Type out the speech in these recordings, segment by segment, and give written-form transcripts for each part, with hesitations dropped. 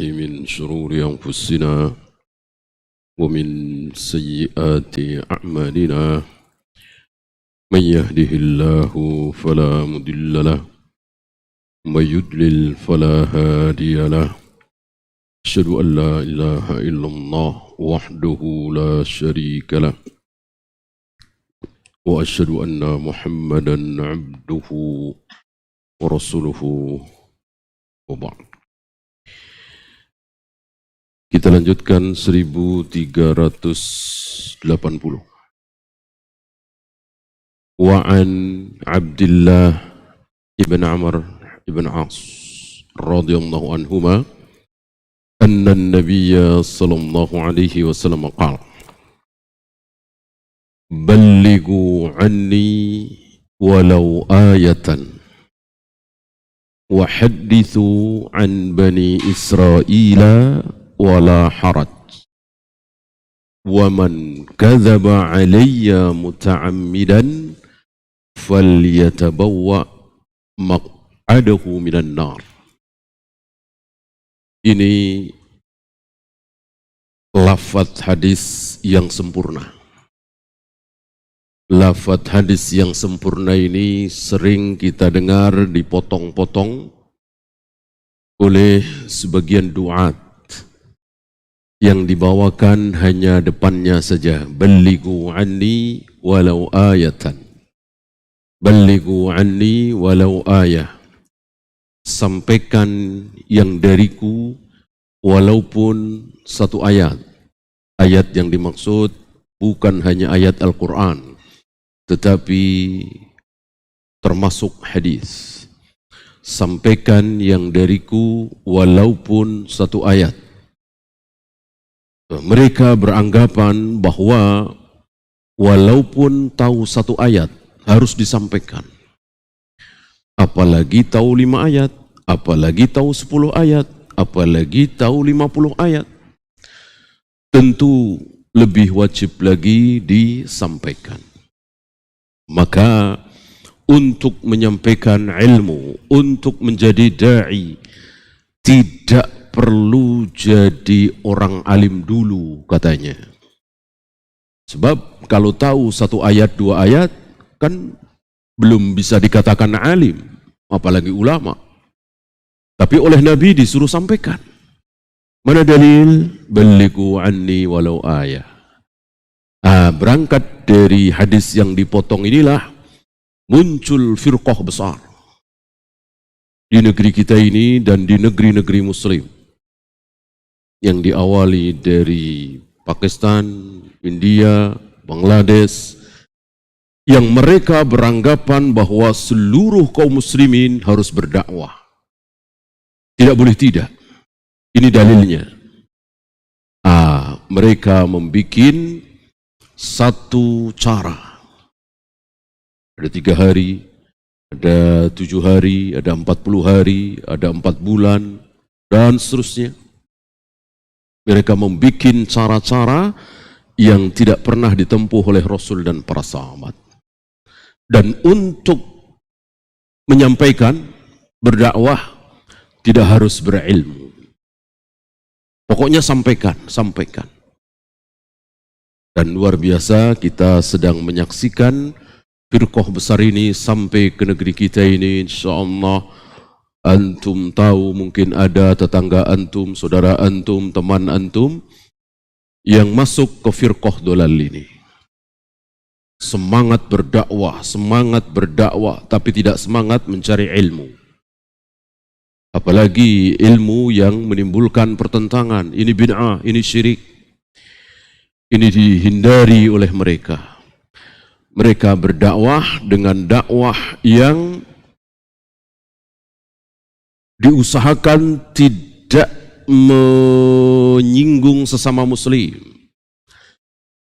من شرور أنفسنا ومن سيئات أعمالنا من يهده الله فلا مضل له ومن يضلل فلا هادي له أشهد أن لا إله إلا الله وحده لا شريك له وأشهد أن محمدا عبده ورسوله وبعد. Kita lanjutkan 1380. Wa an Abdullah ibn Amr ibn As radhiyallahu anhuma anna an-nabiy sallallahu alaihi wasallam qala ballighu anni walau ayatan wa hadithu an bani Israila wala haraj wa man kadzaba alayya muta'ammidan falyatabawwa maq'adahu minan nar. Ini lafaz hadis yang sempurna. Lafaz hadis yang sempurna ini sering kita dengar dipotong-potong oleh sebagian duat yang dibawakan hanya depannya saja. Ballighu anni walau ayatan. Ballighu anni walau ayah. Sampaikan yang dariku walaupun satu ayat. Ayat yang dimaksud bukan hanya ayat Al-Quran, tetapi termasuk hadis. Sampaikan yang dariku walaupun satu ayat. Mereka beranggapan bahwa walaupun tahu satu ayat harus disampaikan. Apalagi tahu 5 ayat, apalagi tahu 10 ayat, apalagi tahu 50 ayat. Tentu lebih wajib lagi disampaikan. Maka untuk menyampaikan ilmu, untuk menjadi da'i, tidak perlu jadi orang alim dulu katanya. Sebab kalau tahu satu ayat, 2 ayat, kan belum bisa dikatakan alim, apalagi ulama. Tapi oleh Nabi disuruh sampaikan. Mana dalil? Ballighu anni walau ayah. Berangkat dari hadis yang dipotong inilah muncul firqah besar di negeri kita ini dan di negeri-negeri muslim, yang diawali dari Pakistan, India, Bangladesh, yang mereka beranggapan bahwa seluruh kaum muslimin harus berdakwah. Tidak boleh tidak. Ini dalilnya. Mereka membuat satu cara. Ada 3 hari, ada 7 hari, ada 40 hari, ada 4 bulan, dan seterusnya. Mereka membuat cara-cara yang tidak pernah ditempuh oleh Rasul dan para sahabat. Dan untuk menyampaikan, berdakwah, tidak harus berilmu. Pokoknya sampaikan. Dan luar biasa kita sedang menyaksikan firqah besar ini sampai ke negeri kita ini, insyaallah. Antum tahu, mungkin ada tetangga antum, saudara antum, teman antum yang masuk ke firqah dolal ini. Semangat berdakwah, tapi tidak semangat mencari ilmu. Apalagi ilmu yang menimbulkan pertentangan. Ini bid'ah, ini syirik. Ini dihindari oleh mereka. Mereka berdakwah dengan dakwah yang diusahakan tidak menyinggung sesama muslim.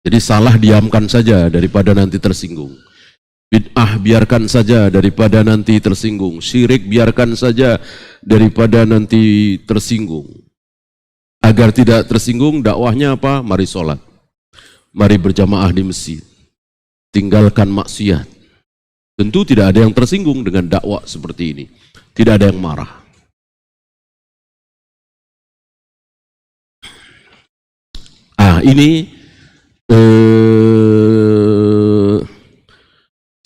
Jadi salah diamkan saja daripada nanti tersinggung. Bid'ah biarkan saja daripada nanti tersinggung. Syirik biarkan saja daripada nanti tersinggung. Agar tidak tersinggung, dakwahnya apa? Mari sholat, mari berjamaah di masjid, tinggalkan maksiat. Tentu tidak ada yang tersinggung dengan dakwah seperti ini. Tidak ada yang marah. ini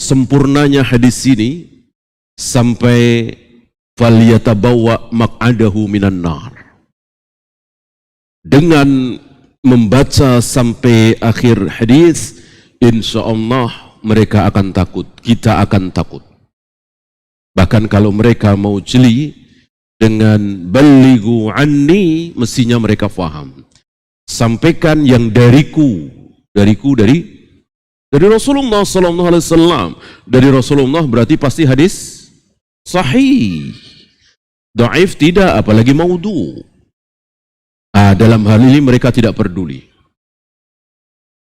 sempurnanya hadis ini sampai falyatabawwa maq'adahu minan nar. Dengan membaca sampai akhir hadis, insyaallah mereka akan takut, kita akan takut. Bahkan kalau mereka mau jeli dengan balighu anni, mestinya mereka faham. Sampaikan yang dari Rasulullah sallallahu alaihi wasallam. Dari Rasulullah berarti pasti hadis sahih. Dhaif tidak, apalagi maudhu. Dalam hal ini mereka tidak peduli.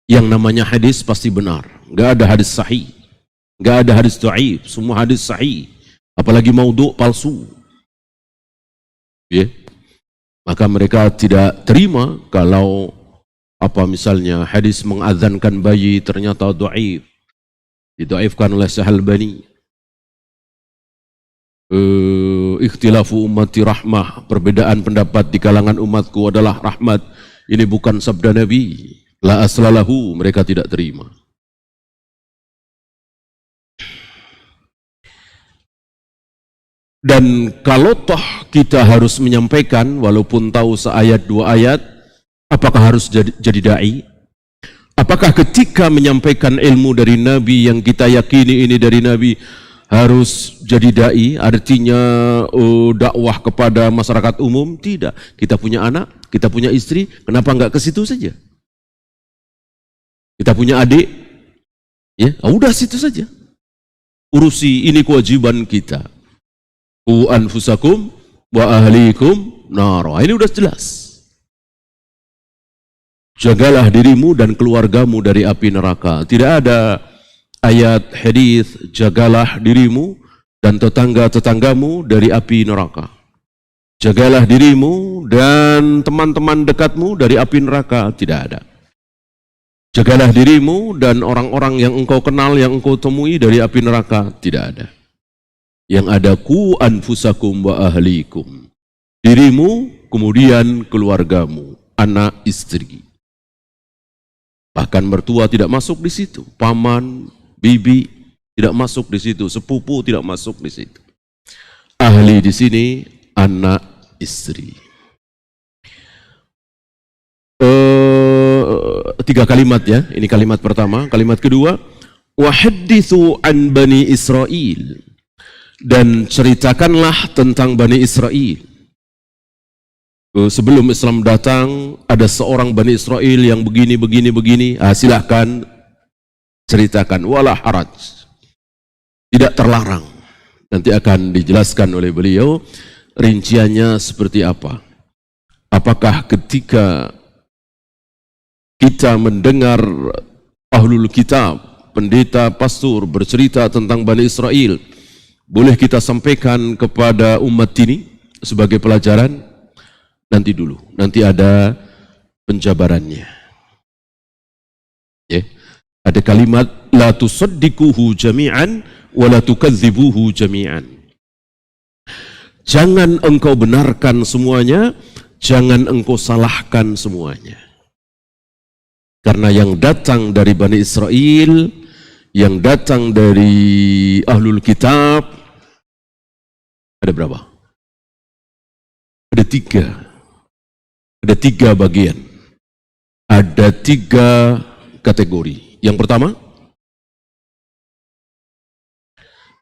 Yang namanya hadis pasti benar. Enggak ada hadis sahih, enggak ada hadis dhaif, semua hadis sahih. Apalagi maudhu, palsu. Ya. Maka mereka tidak terima kalau misalnya hadis mengadzankan bayi ternyata dhaif, didhaifkan oleh Syahalbani. Ikhtilafu ummati rahmah, perbedaan pendapat di kalangan umatku adalah rahmat. Ini bukan sabda Nabi. La aslalahu, mereka tidak terima. Dan kalau toh kita harus menyampaikan, walaupun tahu seayat dua ayat, apakah harus jadi da'i? Apakah ketika menyampaikan ilmu dari Nabi yang kita yakini ini dari Nabi harus jadi da'i? Artinya dakwah kepada masyarakat umum? Tidak. Kita punya anak, kita punya istri, kenapa enggak ke situ saja? Kita punya adik, ya, udah situ saja. Urusi, ini kewajiban kita. Qu anfusakum wa ahlikum nara. Ini udah jelas. Jagalah dirimu dan keluargamu dari api neraka. Tidak ada ayat hadis jagalah dirimu dan tetangga-tetanggamu dari api neraka. Jagalah dirimu dan teman-teman dekatmu dari api neraka. Tidak ada. Jagalah dirimu dan orang-orang yang engkau kenal, yang engkau temui dari api neraka. Tidak ada. Yang ada ku anfusakum wa ahlikum. Dirimu, kemudian keluargamu, anak, istri. Bahkan mertua tidak masuk di situ. Paman, bibi tidak masuk di situ. Sepupu tidak masuk di situ. Ahli di sini, anak, istri. 3 kalimat ya. Ini kalimat pertama. Kalimat kedua, wahadithu an bani Israel. Dan ceritakanlah tentang Bani Israel. Sebelum Islam datang, ada seorang Bani Israel yang begini. Silahkan ceritakan. Wala haraj. Tidak terlarang. Nanti akan dijelaskan oleh beliau rinciannya seperti apa. Apakah ketika kita mendengar ahlul kitab, pendeta, pastor bercerita tentang Bani Israel, boleh kita sampaikan kepada umat ini sebagai pelajaran? Nanti dulu, nanti ada penjabarannya. Ya. Ada kalimat la tusaddiquhu jami'an wa la tukadzibuhu jami'an. Jangan engkau benarkan semuanya, jangan engkau salahkan semuanya. Karena yang datang dari Bani Israel, yang datang dari ahlul kitab, ada berapa? Ada 3. Ada 3 bagian. Ada 3 kategori. Yang pertama,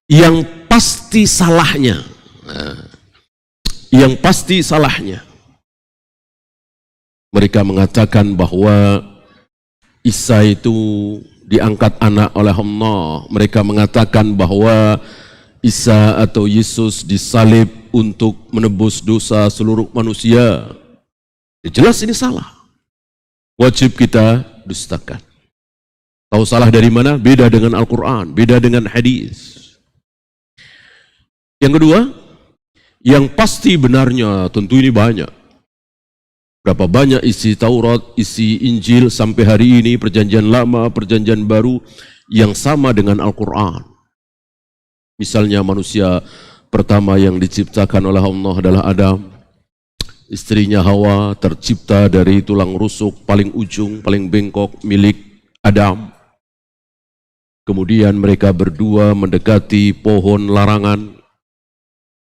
yang pasti salahnya. Yang pasti salahnya. Mereka mengatakan bahwa Isa itu diangkat anak oleh Allah. Mereka mengatakan bahwa Isa atau Yesus disalib untuk menebus dosa seluruh manusia. Jelas ini salah. Wajib kita dustakan. Tahu salah dari mana? Beda dengan Al-Quran, beda dengan hadis. Yang kedua, yang pasti benarnya, tentu ini banyak. Berapa banyak isi Taurat, isi Injil sampai hari ini, perjanjian lama, perjanjian baru, yang sama dengan Al-Quran. Misalnya manusia pertama yang diciptakan oleh Allah adalah Adam. istrinya Hawa tercipta dari tulang rusuk paling ujung, paling bengkok milik Adam. Kemudian mereka berdua mendekati pohon larangan,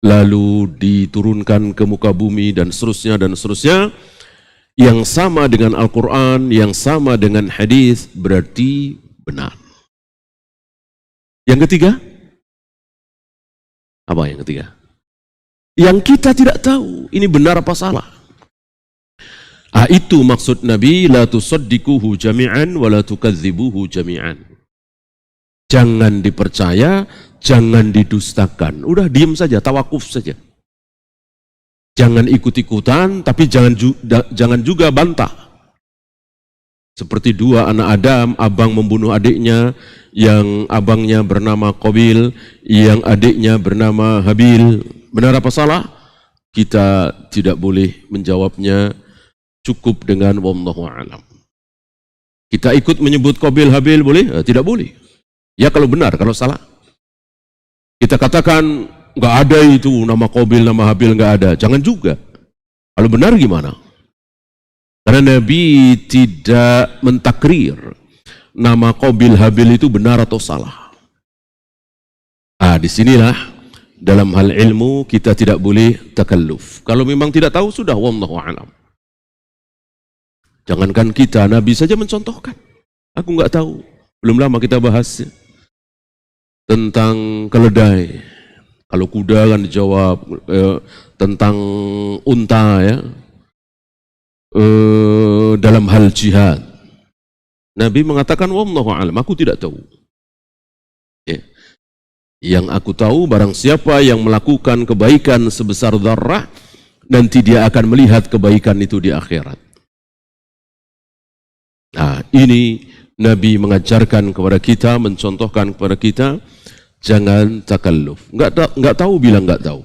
lalu diturunkan ke muka bumi dan seterusnya dan seterusnya. Yang sama dengan Al-Quran, yang sama dengan hadis, berarti benar. Yang ketiga, apa yang ketiga? Yang kita tidak tahu, ini benar apa salah. Itu maksud Nabi, la tusaddiquhu jami'an wa la tukadzibuhu jami'an. Jangan dipercaya, jangan didustakan. Udah diam saja, tawakuf saja. Jangan ikut-ikutan, tapi jangan juga bantah. Seperti dua anak Adam, abang membunuh adiknya, yang abangnya bernama Qabil, yang adiknya bernama Habil. Benar apa salah? Kita tidak boleh menjawabnya, cukup dengan wallahu a'lam. Kita ikut menyebut Qabil Habil boleh? Tidak boleh. Ya kalau benar, kalau salah. Kita katakan, nggak ada itu nama Qabil, nama Habil nggak ada. Jangan juga. Kalau benar gimana? Karena Nabi tidak mentakrir nama Qabil Habil itu benar atau salah. Disinilah dalam hal ilmu kita tidak boleh takalluf. Kalau memang tidak tahu sudah wallahu a'lam. Jangankan kita, Nabi saja mencontohkan. Aku nggak tahu. Belum lama kita bahas tentang keledai. Kalau kuda kan dijawab, tentang unta ya, dalam hal jihad. Nabi mengatakan wallahu a'lam, aku tidak tahu. Ya. Yang aku tahu barang siapa yang melakukan kebaikan sebesar dzarrah, nanti dia akan melihat kebaikan itu di akhirat. Ini Nabi mengajarkan kepada kita, mencontohkan kepada kita, jangan takalluf. Enggak tahu bilang enggak tahu.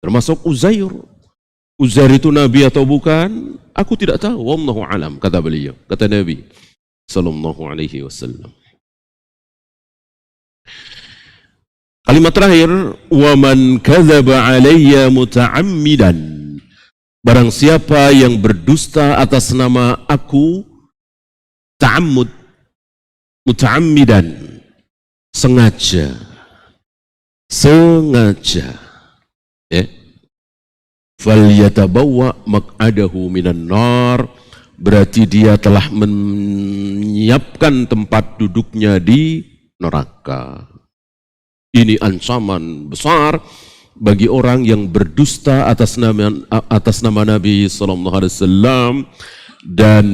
Termasuk Uzair. Uzair itu Nabi atau bukan? Aku tidak tahu. Wallahu a'lam, kata beliau, kata Nabi sallallahu alaihi wasallam. Kalimat terakhir, wa man kadzaba alayya muta'ammidan. Barang siapa yang berdusta atas nama aku, ta'ammud, muta'ammidan, sengaja, ya. Falyatabawwa maq'adahu minan nar, berarti dia telah menyiapkan tempat duduknya di neraka. Ini ancaman besar bagi orang yang berdusta atas nama Nabi sallallahu alaihi wasallam, dan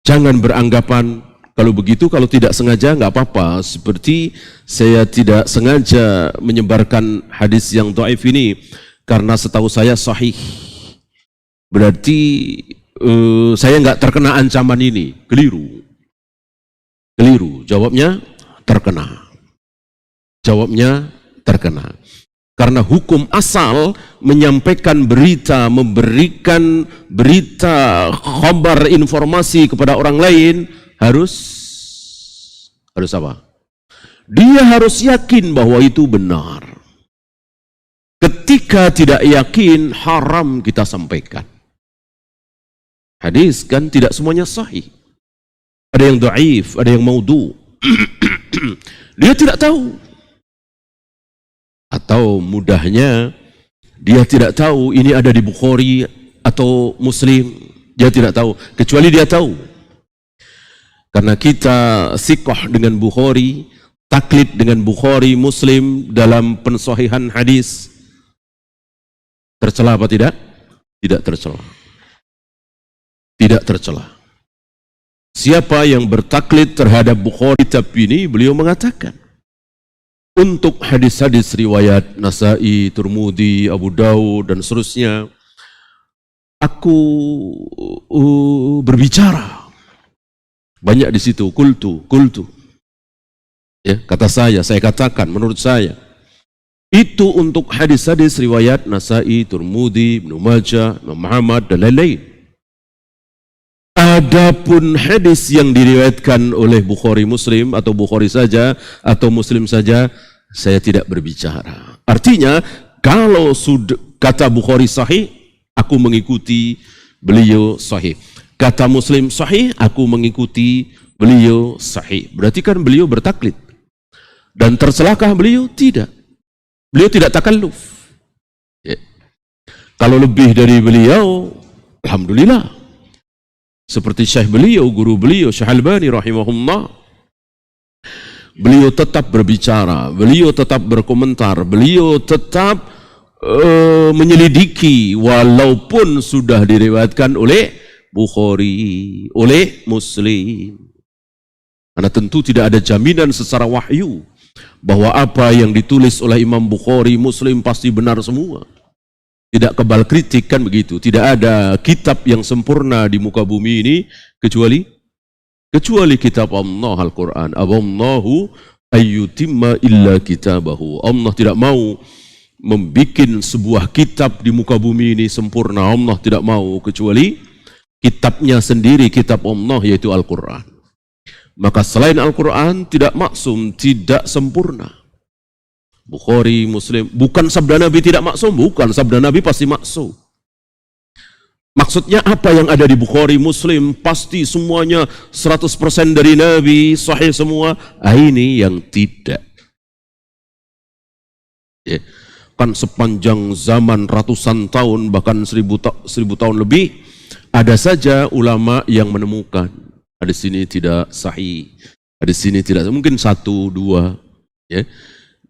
jangan beranggapan kalau begitu, kalau tidak sengaja nggak apa-apa. Seperti saya tidak sengaja menyebarkan hadis yang dhaif ini karena setahu saya sahih, berarti saya nggak terkena ancaman ini. Keliru. Jawabnya terkena. Karena hukum asal menyampaikan berita, memberikan berita, khabar, informasi kepada orang lain harus apa? Dia harus yakin bahwa itu benar. Ketika tidak yakin, haram kita sampaikan. Hadis kan tidak semuanya sahih. Ada yang dhaif, ada yang maudhu. Dia tidak tahu. Atau mudahnya, dia tidak tahu ini ada di Bukhari atau Muslim. Dia tidak tahu, kecuali dia tahu. Karena kita siqah dengan Bukhari, taklid dengan Bukhari, Muslim dalam pensahihan hadis. Tercela apa tidak? Tidak tercela. Tidak tercela. Siapa yang bertaklid terhadap Bukhari, tapi ini beliau mengatakan, untuk hadis-hadis riwayat Nasai, Tirmidzi, Abu Daud dan seterusnya, aku berbicara. Banyak di situ, kultu. Ya, kata saya katakan, menurut saya. Itu untuk hadis-hadis riwayat Nasai, Tirmidzi, Ibnu Majah, Imam Muhammad dan lain-lain. Adapun hadis yang diriwayatkan oleh Bukhari Muslim atau Bukhari saja atau Muslim saja, saya tidak berbicara. Artinya, kalau sudah kata Bukhari sahih, aku mengikuti beliau sahih. Kata Muslim sahih, aku mengikuti beliau sahih. Berarti kan beliau bertaklid. Dan tercelakah beliau? Tidak. Beliau tidak takalluf. Ya. Kalau lebih dari beliau, alhamdulillah. Seperti syekh beliau, guru beliau, Syekh Albani rahimahullah. Beliau tetap berbicara, beliau tetap berkomentar, beliau tetap menyelidiki walaupun sudah diriwayatkan oleh Bukhari, oleh Muslim. Karena tentu tidak ada jaminan secara wahyu bahwa apa yang ditulis oleh Imam Bukhari, Muslim pasti benar semua. Tidak kebal kritik kan begitu. Tidak ada kitab yang sempurna di muka bumi ini kecuali kitab Allah Al-Quran. Aballahu ayyutimma illa kitabahu. Allah tidak mau membuat sebuah kitab di muka bumi ini sempurna. Allah tidak mau kecuali kitabnya sendiri, kitab Allah yaitu Al-Quran. Maka selain Al-Quran tidak maksum, tidak sempurna. Bukhari, Muslim, bukan sabda Nabi tidak maksum, bukan, sabda Nabi pasti maksum. Maksudnya apa yang ada di Bukhari, Muslim, pasti semuanya 100% dari Nabi, sahih semua. Ini yang tidak. Ya. Kan sepanjang zaman ratusan tahun, bahkan 1000 tahun lebih, ada saja ulama yang menemukan. Hadis ini tidak sahih, hadis ini tidak, mungkin 1, 2. Ya.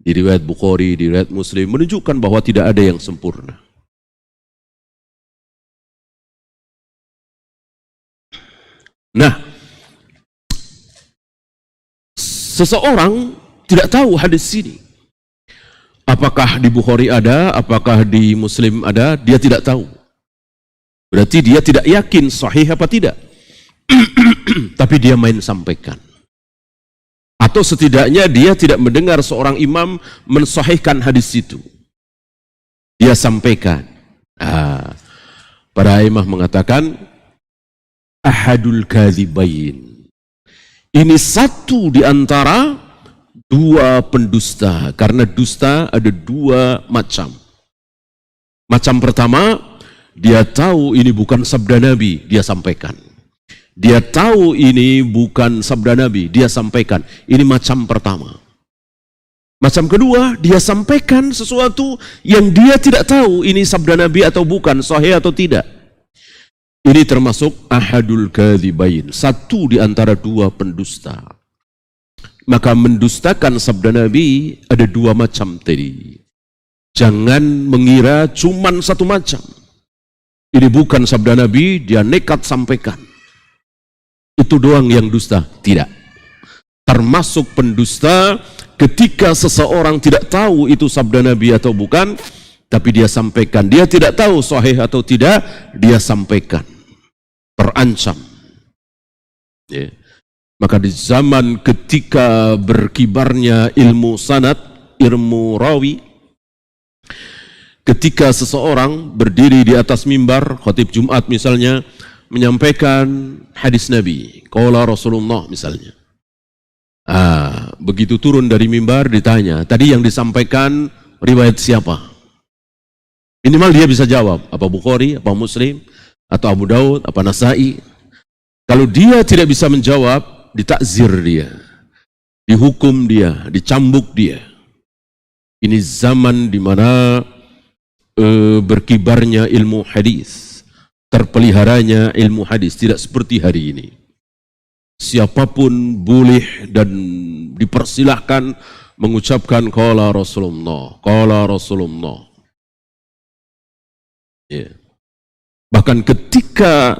Di riwayat Bukhari, di riwayat Muslim, menunjukkan bahwa tidak ada yang sempurna. Nah, seseorang tidak tahu hadis ini. Apakah di Bukhari ada, apakah di Muslim ada, dia tidak tahu. Berarti dia tidak yakin sahih apa tidak. Tapi dia main sampaikan. Atau setidaknya dia tidak mendengar seorang imam mensahihkan hadis itu. Dia sampaikan. Para imam mengatakan, ahadul kadhibain. Ini satu di antara dua pendusta. Karena dusta ada dua macam. Macam pertama, dia tahu ini bukan sabda Nabi, dia sampaikan. Dia tahu ini bukan sabda Nabi, dia sampaikan. Ini macam pertama. Macam kedua, dia sampaikan sesuatu yang dia tidak tahu ini sabda Nabi atau bukan, sahih atau tidak. Ini termasuk ahadul kadhibain, satu di antara dua pendusta. Maka mendustakan sabda Nabi ada dua macam tadi. Jangan mengira cuman satu macam. Ini bukan sabda Nabi, dia nekat sampaikan. Itu doang yang dusta. Tidak. Termasuk pendusta ketika seseorang tidak tahu itu sabda Nabi atau bukan, tapi dia sampaikan. Dia tidak tahu sahih atau tidak, dia sampaikan. Terancam. Ya. Maka di zaman ketika berkibarnya ilmu sanad, ilmu rawi, ketika seseorang berdiri di atas mimbar, khatib Jumat misalnya, menyampaikan hadis Nabi, qala Rasulullah misalnya. Begitu turun dari mimbar ditanya, tadi yang disampaikan riwayat siapa? Minimal dia bisa jawab, apa Bukhari, apa Muslim, atau Abu Daud, apa Nasai. Kalau dia tidak bisa menjawab, ditakzir dia, dihukum dia, dicambuk dia. Ini zaman di mana berkibarnya ilmu hadis, terpeliharanya ilmu hadis, tidak seperti hari ini. Siapapun boleh dan dipersilahkan mengucapkan qala Rasulullah, qala Rasulullah. Ya. Bahkan ketika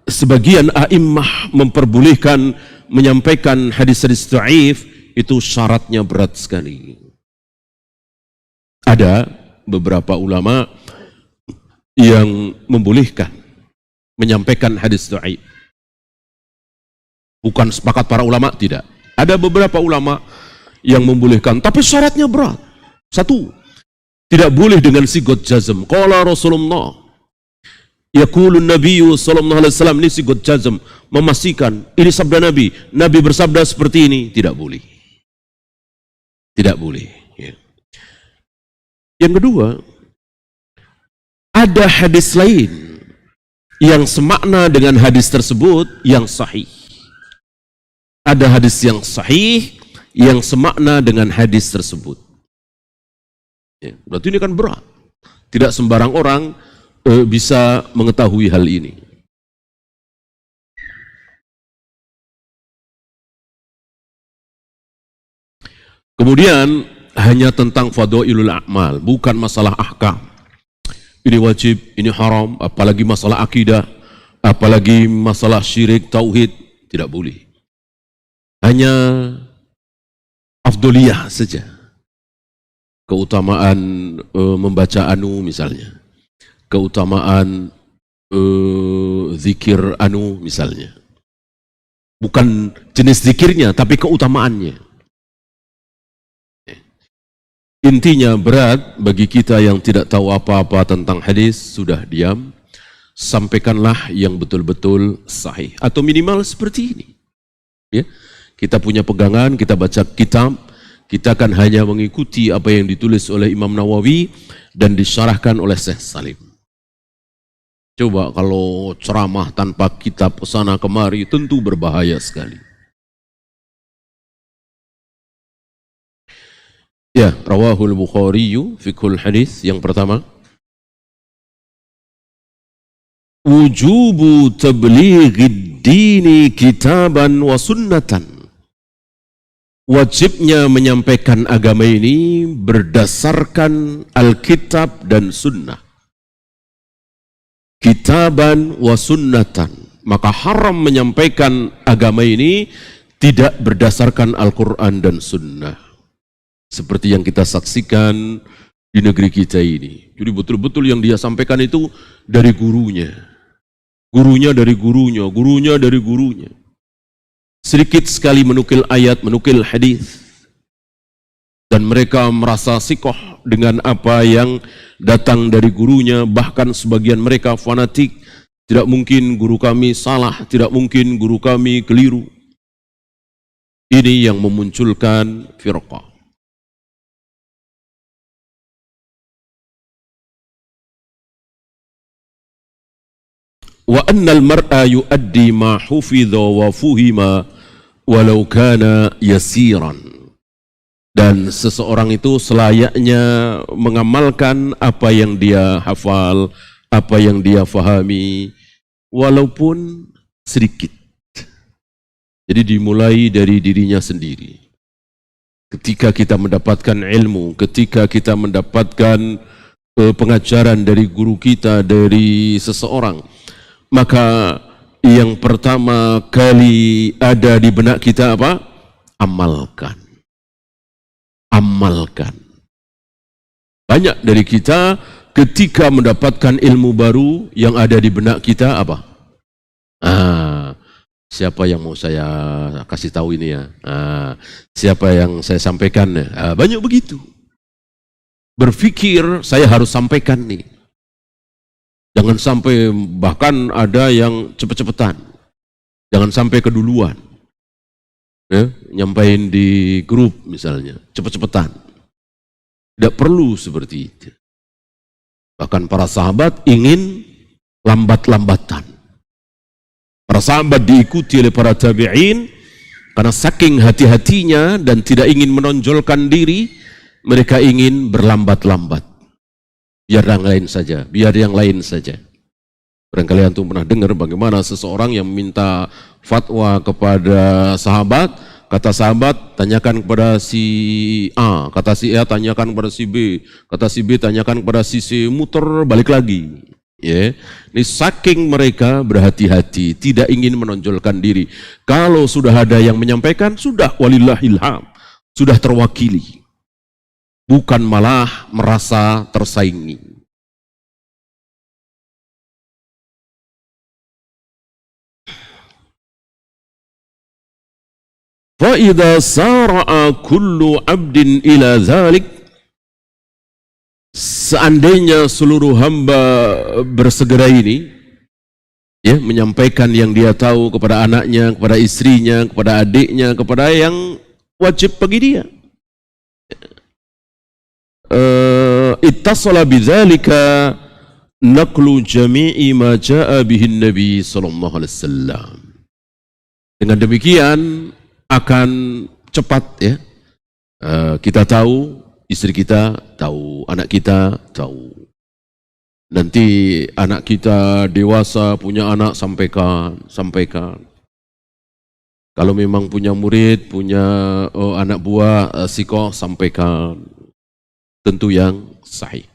sebagian a'immah memperbolehkan menyampaikan hadis-hadis dhaif, itu syaratnya berat sekali. Ada beberapa ulama yang membolehkan menyampaikan hadis dhaif. Bukan sepakat para ulama, tidak. Ada beberapa ulama yang membolehkan, tapi syaratnya berat. Satu, tidak boleh dengan sigot jazm. Qala Rasulullah, yaqulun Nabiyyu sallallahu alaihi wasallam, ini sigot jazm, memastikan ini sabda Nabi. Nabi bersabda seperti ini, tidak boleh. Tidak boleh. Yang kedua, ada hadis lain yang semakna dengan hadis tersebut yang sahih. Ada hadis yang sahih yang semakna dengan hadis tersebut. Ya, berarti ini kan berat. Tidak sembarang orang bisa mengetahui hal ini. Kemudian hanya tentang fadhailul a'mal, bukan masalah ahkam. Ini wajib, ini haram, apalagi masalah akidah, apalagi masalah syirik, tauhid, tidak boleh. Hanya afdoliyah saja. Keutamaan membaca anu misalnya. Keutamaan zikir anu misalnya. Bukan jenis zikirnya, tapi keutamaannya. Intinya berat bagi kita yang tidak tahu apa-apa tentang hadis, sudah diam, sampaikanlah yang betul-betul sahih. Atau minimal seperti ini. Ya, kita punya pegangan, kita baca kitab, kita akan hanya mengikuti apa yang ditulis oleh Imam Nawawi dan disyarahkan oleh Syekh Salim. Coba kalau ceramah tanpa kitab kesana kemari, tentu berbahaya sekali. Ya, rawahul Bukhari fiqhul hadis yang pertama. Wujubu tablighid dini kitaban wa sunnatan. Wajibnya menyampaikan agama ini berdasarkan Alkitab dan Sunnah. Kitaban wa sunnatan. Maka haram menyampaikan agama ini tidak berdasarkan Al-Quran dan Sunnah. Seperti yang kita saksikan di negeri kita ini. Jadi betul-betul yang dia sampaikan itu dari gurunya. Gurunya dari gurunya, gurunya dari gurunya. Sedikit sekali menukil ayat, menukil hadis. Dan mereka merasa sikoh dengan apa yang datang dari gurunya. Bahkan sebagian mereka fanatik. Tidak mungkin guru kami salah, tidak mungkin guru kami keliru. Ini yang memunculkan firqah. Wa annal mar'a yuaddi ma hufidha wa fuhima walau kana yasiran. Dan seseorang itu selayaknya mengamalkan apa yang dia hafal, apa yang dia fahami, walaupun sedikit. Jadi dimulai dari dirinya sendiri. Ketika kita mendapatkan ilmu, ketika kita mendapatkan pengajaran dari guru kita, dari seseorang, maka yang pertama kali ada di benak kita apa? Amalkan. Amalkan. Banyak dari kita ketika mendapatkan ilmu baru yang ada di benak kita apa? Siapa yang mau saya kasih tahu ini ya? Siapa yang saya sampaikan? Banyak begitu. Berpikir saya harus sampaikan nih. Jangan sampai, bahkan ada yang cepet-cepetan. Jangan sampai keduluan. Ya, nyampain di grup misalnya, cepet-cepetan. Tidak perlu seperti itu. Bahkan para sahabat ingin lambat-lambatan. Para sahabat diikuti oleh para tabi'in, karena saking hati-hatinya dan tidak ingin menonjolkan diri, mereka ingin berlambat-lambat. Biar yang lain saja, biar yang lain saja. Barangkali antum pernah dengar bagaimana seseorang yang meminta fatwa kepada sahabat, kata sahabat tanyakan kepada si A, kata si A tanyakan kepada si B, kata si B tanyakan kepada si C, muter balik lagi. Ya, ini saking mereka berhati-hati, tidak ingin menonjolkan diri. Kalau sudah ada yang menyampaikan, sudah walillahilham, sudah terwakili. Bukan malah merasa tersaingi. فَإِذَا سَارَعَ كُلُّ عَبْدٍ إِلَى ذَلِكَ. Seandainya seluruh hamba bersegera ini, ya, menyampaikan yang dia tahu kepada anaknya, kepada istrinya, kepada adiknya, kepada yang wajib bagi dia. ittasala bidzalika naqlu jami'i ma jaa bihi Nabi sallallahu alaihi wasallam. Dengan demikian akan cepat ya. Kita tahu, istri kita tahu, anak kita tahu. Nanti anak kita dewasa punya anak, sampaikan. Kalau memang punya murid, punya anak buah, sikoh, sampaikan. Tentu yang sahih.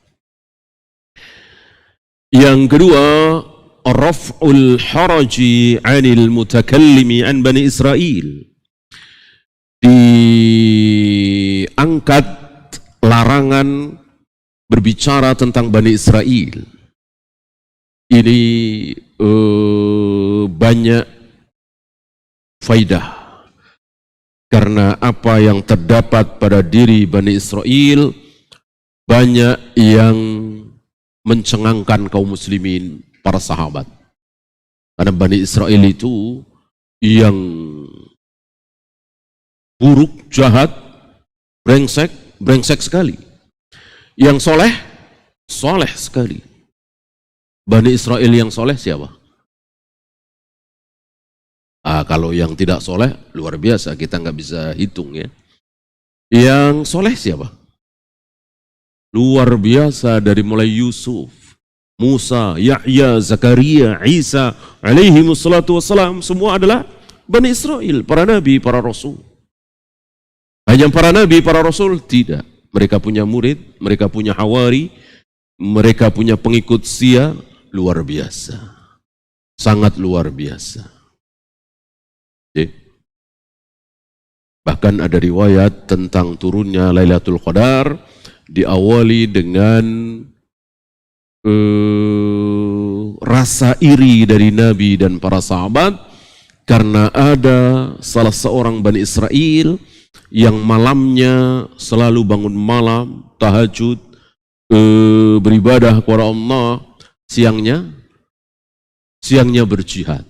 Yang kedua, raf'ul haraji 'anil mutakallimi an Bani Israil. Diangkat larangan berbicara tentang Bani Israel. Ini banyak faidah. Karena apa yang terdapat pada diri Bani Israel banyak yang mencengangkan kaum muslimin, para sahabat. Karena Bani Israel itu yang buruk, jahat, brengsek sekali. Yang soleh sekali. Bani Israel yang soleh siapa? Kalau yang tidak soleh, luar biasa, kita nggak bisa hitung ya. Yang soleh siapa? Luar biasa, dari mulai Yusuf, Musa, Yahya, Zakaria, Isa, alaihi wassalatu wassalam, semua adalah Bani Israel, para nabi, para rasul. Hanya para nabi, para rasul? Tidak. Mereka punya murid, mereka punya hawari, mereka punya pengikut Sia, luar biasa. Sangat luar biasa. Bahkan ada riwayat tentang turunnya Lailatul Qadar, diawali dengan rasa iri dari Nabi dan para sahabat, karena ada salah seorang Bani Israel yang malamnya selalu bangun malam, tahajud, beribadah kepada Allah, siangnya berjihad.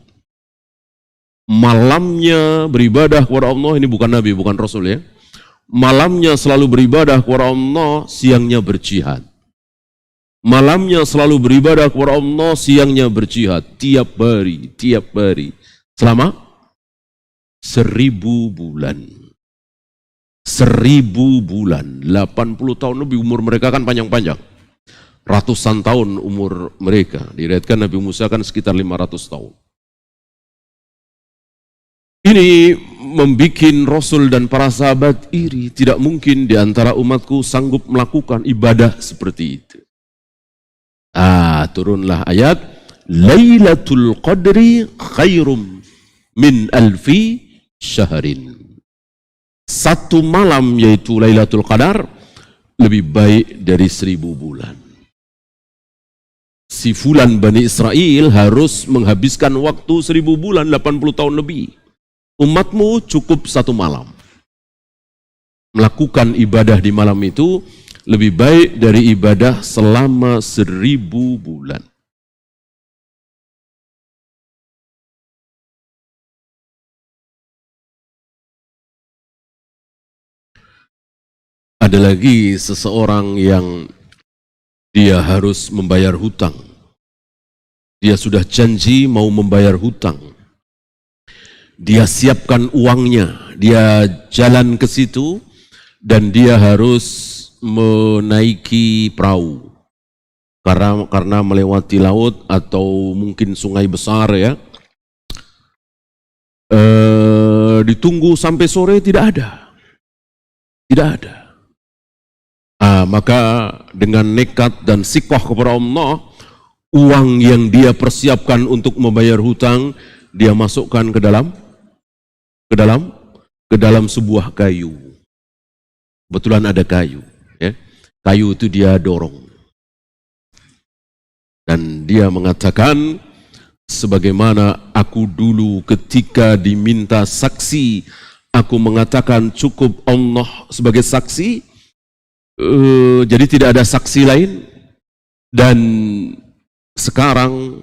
Malamnya beribadah kepada Allah, ini bukan Nabi, bukan Rasul ya. Malamnya selalu beribadah kepada Allah, siangnya berjihad. Malamnya selalu beribadah kepada Allah, siangnya berjihad. Tiap hari. Selama 1000 bulan. 1000 bulan, 80 tahun lebih. Umur mereka kan panjang-panjang, ratusan tahun umur mereka. Diriwayatkan Nabi Musa kan sekitar 500 tahun. Ini membuat Rasul dan para sahabat iri. Tidak mungkin di antara umatku sanggup melakukan ibadah seperti itu. Turunlah ayat Lailatul Qadri khairum min alfi syahrin. Satu malam, yaitu Lailatul Qadar, lebih baik dari 1000 bulan. Si fulan Bani Israel harus menghabiskan waktu 1000 bulan, 80 tahun lebih. Umatmu cukup satu malam. Melakukan ibadah di malam itu lebih baik dari ibadah selama 1000 bulan. Ada lagi seseorang yang dia harus membayar hutang. Dia sudah janji mau membayar hutang. Dia siapkan uangnya, dia jalan ke situ dan dia harus menaiki perahu. Karena melewati laut atau mungkin sungai besar ya. Ditunggu sampai sore, tidak ada. Maka dengan nekat dan sikoh kepada Allah, uang yang dia persiapkan untuk membayar hutang, dia masukkan ke dalam sebuah kayu. Kebetulan ada kayu, ya. Kayu itu dia dorong. Dan dia mengatakan, sebagaimana aku dulu ketika diminta saksi, aku mengatakan cukup Allah sebagai saksi, jadi tidak ada saksi lain. Dan sekarang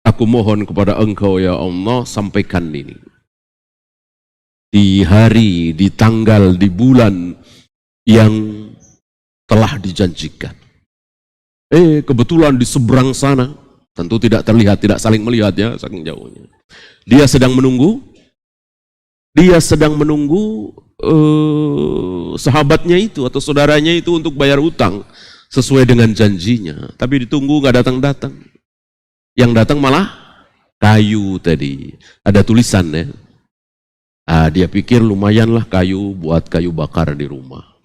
aku mohon kepada Engkau ya Allah, sampaikan ini. Di hari, di tanggal, di bulan yang telah dijanjikan. Kebetulan di seberang sana, tentu tidak terlihat, tidak saling melihat ya, saking jauhnya. Dia sedang menunggu sahabatnya itu atau saudaranya itu untuk bayar utang sesuai dengan janjinya. Tapi ditunggu nggak datang-datang. Yang datang malah kayu tadi. Ada tulisan ya. Dia pikir lumayanlah kayu buat kayu bakar di rumah.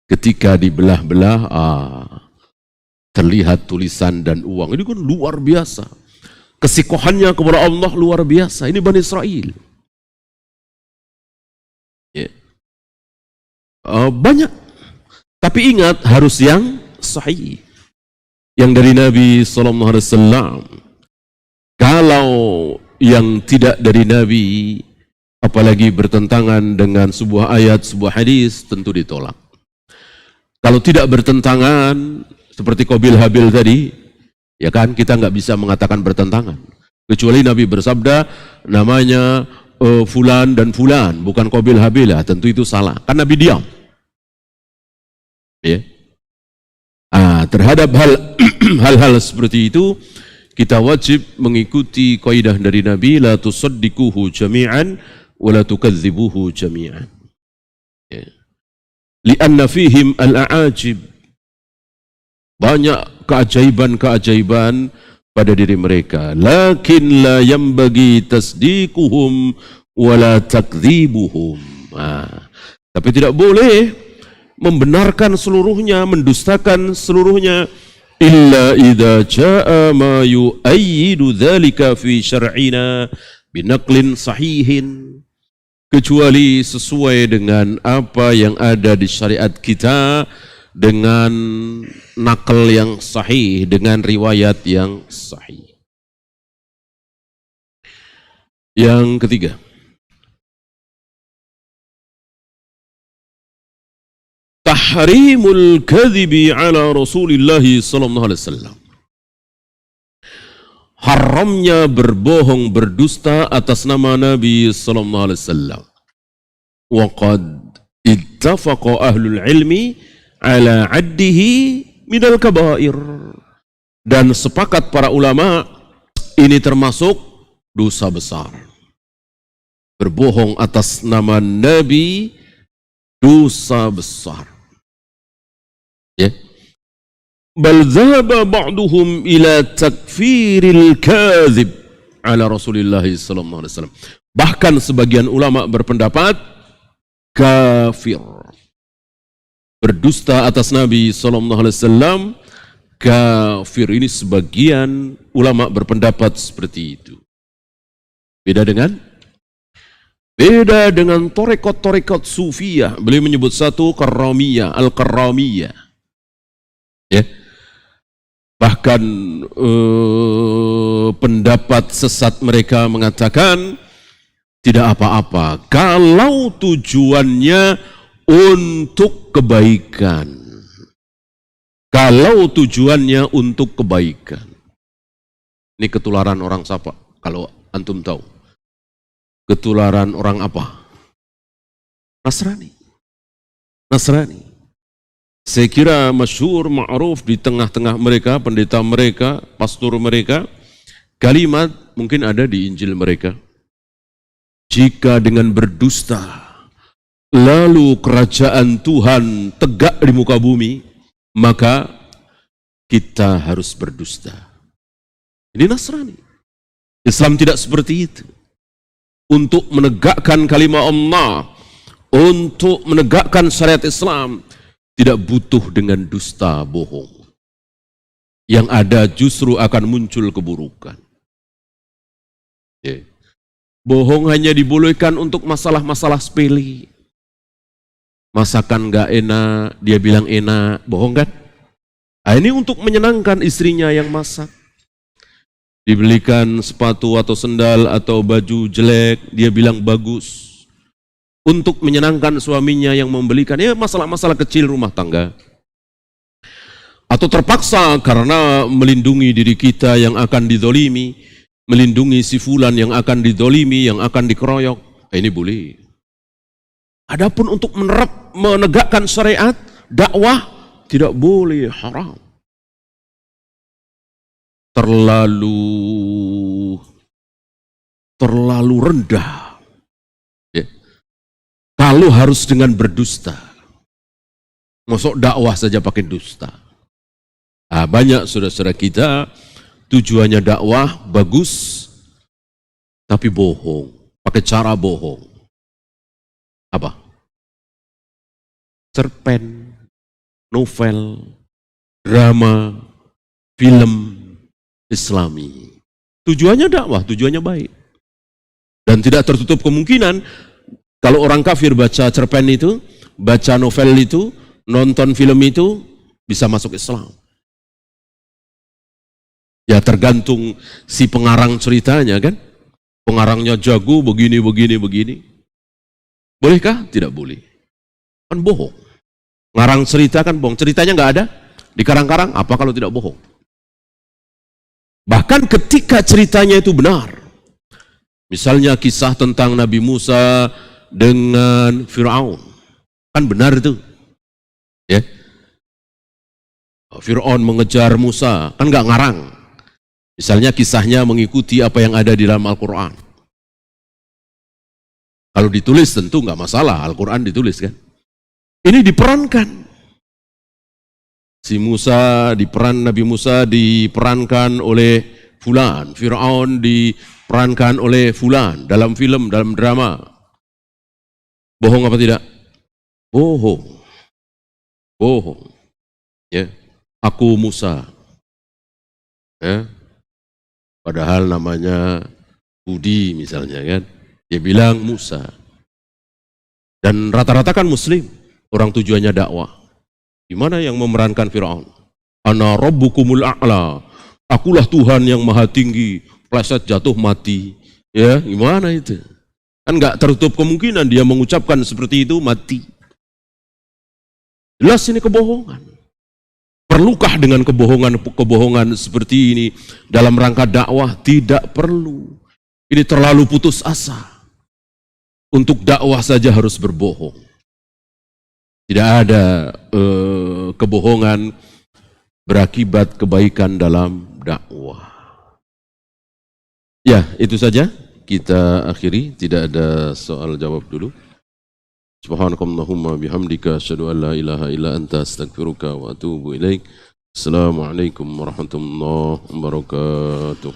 Ketika dibelah-belah, terlihat tulisan dan uang. Ini kan luar biasa. Kesikohannya kepada Allah luar biasa. Ini Bani Israel. Ya. Banyak. Tapi ingat harus yang sahih. Yang dari Nabi SAW. Kalau yang tidak dari Nabi, apalagi bertentangan dengan sebuah ayat, sebuah hadis, tentu ditolak. Kalau tidak bertentangan, seperti Qabil Habil tadi, ya kan, kita nggak bisa mengatakan bertentangan. Kecuali Nabi bersabda, namanya fulan dan fulan, bukan Qabil Habil, ya, tentu itu salah. Kan Nabi diam. Ya. Terhadap hal-hal seperti itu, kita wajib mengikuti kaidah dari Nabi, la tusaddiquhu jami'an wa la tukadzibuhu jami'an. Ya. Lianna fihim al-a'ajib. Banyak keajaiban-keajaiban pada diri mereka. Lakin la yambagi tasdiquhum wa la takdzibuhum. Tapi tidak boleh membenarkan seluruhnya, mendustakan seluruhnya. Illa idza jaa ma yu'ayyidu dzalika fi syar'ina binaqlin sahihin. Kecuali sesuai dengan apa yang ada di syariat kita dengan nakal yang sahih, dengan riwayat yang sahih. Yang ketiga, tahrimul kadhibi ala Rasulillah sallallahu alaihi wasallam. Haramnya berbohong, berdusta atas nama Nabi sallallahu alaihi wasallam. Wa qad ittafaqa ahlul ilmi ala addihi minal kabair. Dan sepakat para ulama, ini termasuk dosa besar. Berbohong atas nama Nabi, dosa besar. Ya. Bal dhahaba ba'duhum ila takfiril kadhib ala Rasulillah sallallahu alaihi wasallam. Bahkan sebagian ulama berpendapat kafir. Berdusta atas Nabi sallallahu alaihi wasallam kafir. Ini sebagian ulama berpendapat seperti itu. Beda dengan torekot-torekot sufiyah. Beliau menyebut satu karramiyah, al-karramiyah. Ya. Bahkan pendapat sesat mereka mengatakan tidak apa-apa kalau tujuannya untuk kebaikan. Kalau tujuannya untuk kebaikan. Ini ketularan orang siapa? Kalau antum tahu. Ketularan orang apa? Nasrani. Saya kira masyhur, ma'ruf di tengah-tengah mereka, pendeta mereka, pastor mereka, kalimat mungkin ada di Injil mereka. Jika dengan berdusta, lalu kerajaan Tuhan tegak di muka bumi, maka kita harus berdusta. Ini Nasrani. Islam tidak seperti itu. Untuk menegakkan kalimat Allah, untuk menegakkan syariat Islam, tidak butuh dengan dusta, bohong. Yang ada justru akan muncul keburukan. Bohong hanya dibolehkan untuk masalah-masalah sepele. Masakan gak enak, dia bilang enak, bohong kan? Ini untuk menyenangkan istrinya yang masak. Dibelikan sepatu atau sendal atau baju jelek, dia bilang bagus. Untuk menyenangkan suaminya yang membelikan, ya masalah-masalah kecil rumah tangga. Atau terpaksa karena melindungi diri kita yang akan dizolimi, melindungi si fulan yang akan dizolimi, yang akan dikeroyok. Ini boleh. Adapun untuk menegakkan syariat, dakwah, tidak boleh, haram. terlalu rendah. Ya. Kalau harus dengan berdusta, masuk dakwah saja pakai dusta. Nah, banyak saudara-saudara kita tujuannya dakwah bagus, tapi bohong, pakai cara bohong. Apa? Cerpen, novel, drama, film Islami. Tujuannya dakwah, tujuannya baik. Dan tidak tertutup kemungkinan kalau orang kafir baca cerpen itu, baca novel itu, nonton film itu, bisa masuk Islam. Ya tergantung si pengarang ceritanya kan. Pengarangnya jago begini. Bolehkah? Tidak boleh. Kan bohong. Ngarang cerita kan bohong. Ceritanya nggak ada. Dikarang-karang, apa kalau tidak bohong? Bahkan ketika ceritanya itu benar. Misalnya kisah tentang Nabi Musa dengan Fir'aun. Kan benar itu. Ya. Fir'aun mengejar Musa. Kan nggak ngarang. Misalnya kisahnya mengikuti apa yang ada di dalam Al-Quran. Kalau ditulis tentu nggak masalah, Al-Quran ditulis kan. Ini diperankan. Nabi Musa diperankan oleh fulan, Fir'aun diperankan oleh fulan dalam film, dalam drama. Bohong apa tidak? Bohong. Ya, aku Musa. Ya. Padahal namanya Budi misalnya kan. Dia bilang Musa. Dan rata-rata kan muslim. Orang tujuannya dakwah. Gimana yang memerankan Fir'aun? Ana rabbukumul a'la. Akulah Tuhan yang maha tinggi. Pleset jatuh mati. Ya, gimana itu? Kan gak tertutup kemungkinan dia mengucapkan seperti itu mati. Jelas ini kebohongan. Perlukah dengan kebohongan seperti ini dalam rangka dakwah? Tidak perlu. Ini terlalu putus asa. Untuk dakwah saja harus berbohong. Tidak ada kebohongan berakibat kebaikan dalam dakwah. Ya, itu saja. Kita akhiri. Tidak ada soal jawab dulu. Subhanakallahumma bihamdika asyhadu an la ilaha illa anta astaghfiruka wa atubu ilaik. Assalamualaikum warahmatullahi wabarakatuh.